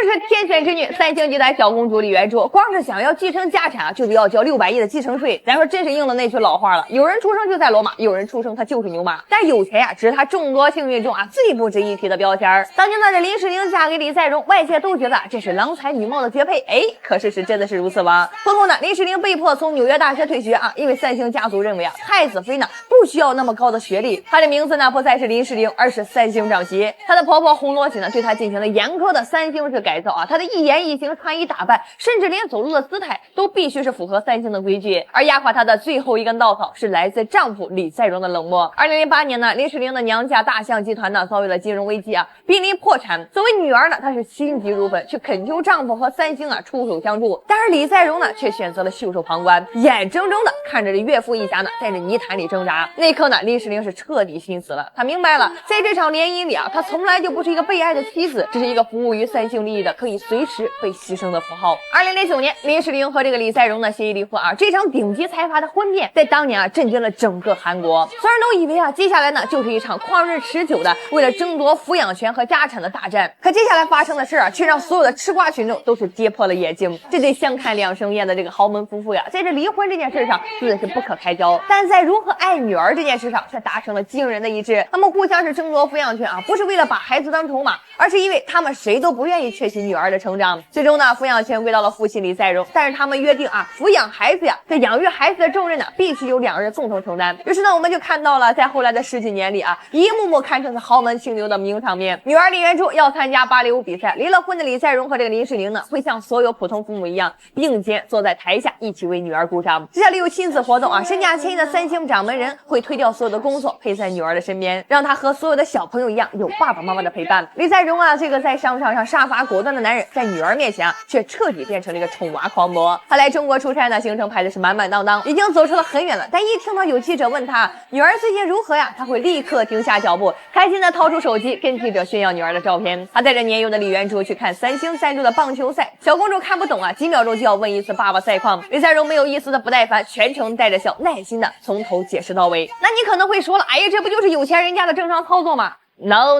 是天选之女，三星集团小公主李元珠，光是想要继承家产啊，就得要交600亿的继承税。咱说真是应了那句老话了，有人出生就赛罗马，有人出生他就是牛马。但有钱呀，只是他众多幸运中啊最不值一提的标签。当年呢，这林世玲嫁给李在镕，外界都觉得这是郎才女貌的绝配。哎，可是真的是如此吗？婚后呢，林世玲被迫从纽约大学退学啊，因为三星家族认为啊，太子妃呢不需要那么高的学历，她的名字呢不再是林世玲，而是三星长媳。她的婆婆洪罗喜呢对她进行了严苛的三星式改造啊，她的一言一行、穿衣打扮，甚至连走路的姿态都必须是符合三星的规矩。而压垮她的最后一根稻草是来自丈夫李在镕的冷漠。2008年呢，林世玲的娘家大象集团呢遭遇了金融危机啊，濒临破产。作为女儿呢，她是心急如焚，去恳求丈夫和三星啊出手相助。但是李在镕呢却选择了袖手旁观，眼睁睁的看着这岳父一家呢在这泥潭里挣扎。那一刻呢，林世玲是彻底心死了。她明白了，在这场联姻里啊，她从来就不是一个被爱的妻子，只是一个服务于三星利益的可以随时被牺牲的符号。2009年，林世玲和这个李在镕呢协议离婚啊，这场顶级财阀的婚变在当年啊震惊了整个韩国。所有人都以为啊，接下来呢就是一场旷日持久的为了争夺抚养权和家产的大战。可接下来发生的事啊，却让所有的吃瓜群众都是跌破了眼镜。这对相看两生厌的这个豪门夫妇呀，在这离婚这件事上真的是不可开交，但在如何爱女儿这件事上却达成了惊人的一致。他们互相是争夺抚养权啊，不是为了把孩子当筹码，而是因为他们谁都不愿意缺席女儿的成长。最终呢，抚养权归到了父亲李在镕，但是他们约定啊，抚养孩子呀，在养育孩子的重任呢，必须由两人共同承担。于是呢，我们就看到了在后来的10几年里啊，一幕幕堪称是豪门清流的名场面。女儿李元珠要参加芭蕾舞比赛，离了婚的李在镕和这个林世玲呢，会像所有普通父母一样，并肩坐在台下一起为女儿鼓掌。这里有亲子活动啊，身价千亿的三星掌门人会推掉所有的工作，陪在女儿的身边，让她和所有的小朋友一样有爸爸妈妈的陪伴。李在镕啊，这个在商场上杀伐果断的男人，在女儿面前啊，却彻底变成了一个宠娃狂魔。他来中国出差呢，行程排的是满满当当，已经走出了很远了。但一听到有记者问他女儿最近如何呀，他会立刻停下脚步，开心的掏出手机跟记者炫耀女儿的照片。他带着年幼的李元珠去看三星赞助的棒球赛，小公主看不懂啊，几秒钟就要问一次爸爸赛况。李在镕没有一丝的不耐烦，全程带着笑，耐心的从头解释到尾。那你可能会说了，哎呀，这不就是有钱人家的正常操作吗？No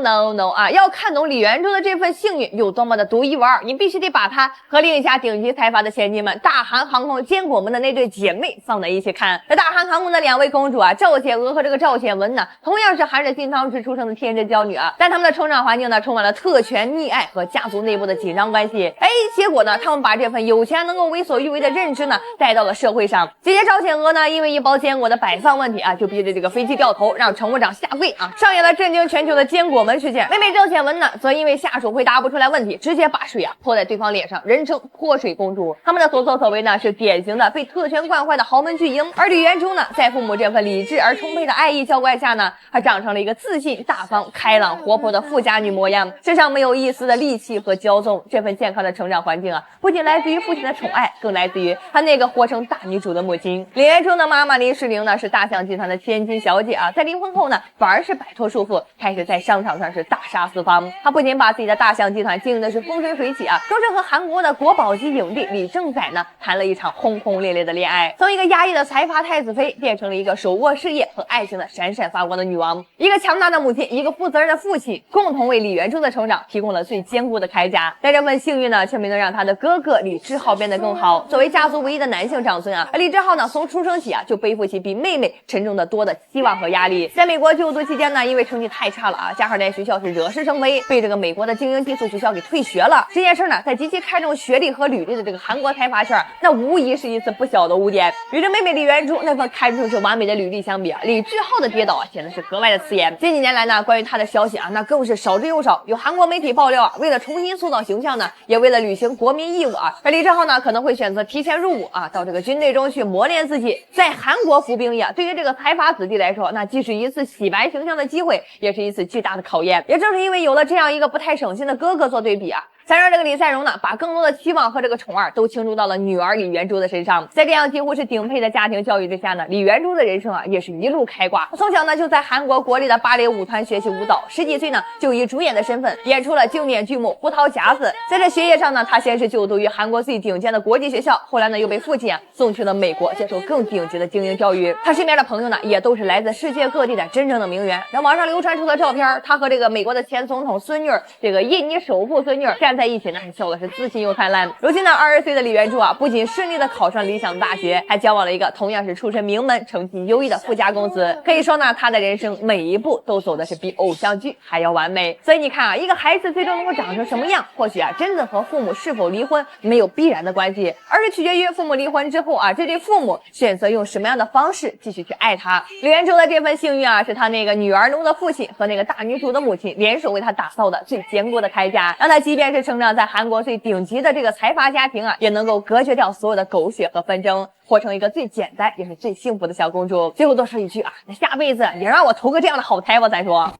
啊！要看懂李元珠的这份幸运有多么的独一无二，你必须得把它和另一家顶级财阀的千金们大韩航空坚果们的那对姐妹放在一起看。这大韩航空的2位公主啊，赵显娥和这个赵显文呢，同样是含着金汤匙出生的天真娇女啊，但她们的成长环境呢，充满了特权溺爱和家族内部的紧张关系。哎，结果呢，她们把这份有钱能够为所欲为的认知呢，带到了社会上。姐姐赵显娥呢，因为一包坚果的摆放问题啊，就逼着这个飞机掉头，让乘务长下跪啊，上演了震惊全球的坚果门事件。妹妹赵显文呢，则因为下属回答不出来问题，直接把水啊泼在对方脸上，人称泼水公主。他们的所作所为呢，是典型的被特权惯坏的豪门巨婴。而李元珠呢，在父母这份理智而充沛的爱意浇灌下呢，她长成了一个自信、大方、开朗、活泼的富家女模样，身上没有一丝的戾气和骄纵。这份健康的成长环境啊，不仅来自于父亲的宠爱，更来自于她那个活成大女主的母亲。李元珠的妈妈林世玲呢，是大象集团的千金小姐啊，在离婚后呢，反而是摆脱束缚，开始在商场上是大杀四方。她不仅把自己的大象集团经营的是风生水起啊，更是和韩国的国宝级影帝李正宰呢谈了一场轰轰烈烈的恋爱，从一个压抑的财阀太子妃变成了一个手握事业和爱情的闪闪发光的女王。一个强大的母亲，一个负责任的父亲，共同为李元珠的成长提供了最坚固的铠甲。但这份幸运呢，却没能让他的哥哥李智浩变得更好。作为家族唯一的男性长孙啊，李智浩呢从出生起啊就背负起比妹妹沉重的多的期望和压力。在美国就读期间呢，因为成绩太差了啊，加上在学校是惹是生非，被这个美国的精英寄宿学校给退学了。这件事呢，在极其看重学历和履历的这个韩国财阀圈，那无疑是一次不小的污点。与这妹妹李元珠那份堪称是完美的履历相比啊，李智浩的跌倒啊显得是格外的刺眼。近几年来呢，关于他的消息啊，那更是少之又少。有韩国媒体爆料啊，为了重新塑造形象呢，也为了履行国民义务啊，而李智浩呢可能会选择提前入伍啊，到这个军队中去磨练自己。在韩国服兵役啊，对于这个财阀子弟来说，那既是一次洗白形象的机会，也是一次巨大的考验。也正是因为有了这样一个不太省心的哥哥做对比啊，才让这个李在镕呢，把更多的期望和这个宠爱都倾注到了女儿李元珠的身上。在这样几乎是顶配的家庭教育之下呢，李元珠的人生啊，也是一路开挂。从小呢，就在韩国国立的芭蕾舞团学习舞蹈，10几岁呢，就以主演的身份演出了经典剧目《胡桃夹子》。在这学业上呢，他先是就读于韩国最顶尖的国际学校，后来呢，又被父亲送去了美国，接受更顶级的精英教育。他身边的朋友呢，也都是来自世界各地的真正的名媛。那网上流传出的照片，他和这个美国的前总统孙女，这个印尼首富孙女站在一起呢，笑的是自信又灿烂。如今呢，20岁的李元柱啊，不仅顺利的考上理想大学，还交往了一个同样是出身名门、成绩优异的富家公子。可以说呢，他的人生每一步都走的是比偶像剧还要完美。所以你看啊，一个孩子最终能够长成什么样，或许啊，真的和父母是否离婚没有必然的关系，而是取决于父母离婚之后啊，这对父母选择用什么样的方式继续去爱他。李元柱的这份幸运啊，是他那个女儿奴的父亲和那个大女主的母亲联手为他打造的最坚固的铠甲，让他即便是成长在韩国最顶级的这个财阀家庭啊，也能够隔绝掉所有的狗血和纷争，活成一个最简单也是最幸福的小公主。最后多说一句啊，那下辈子也让我投个这样的好胎吧，咱说。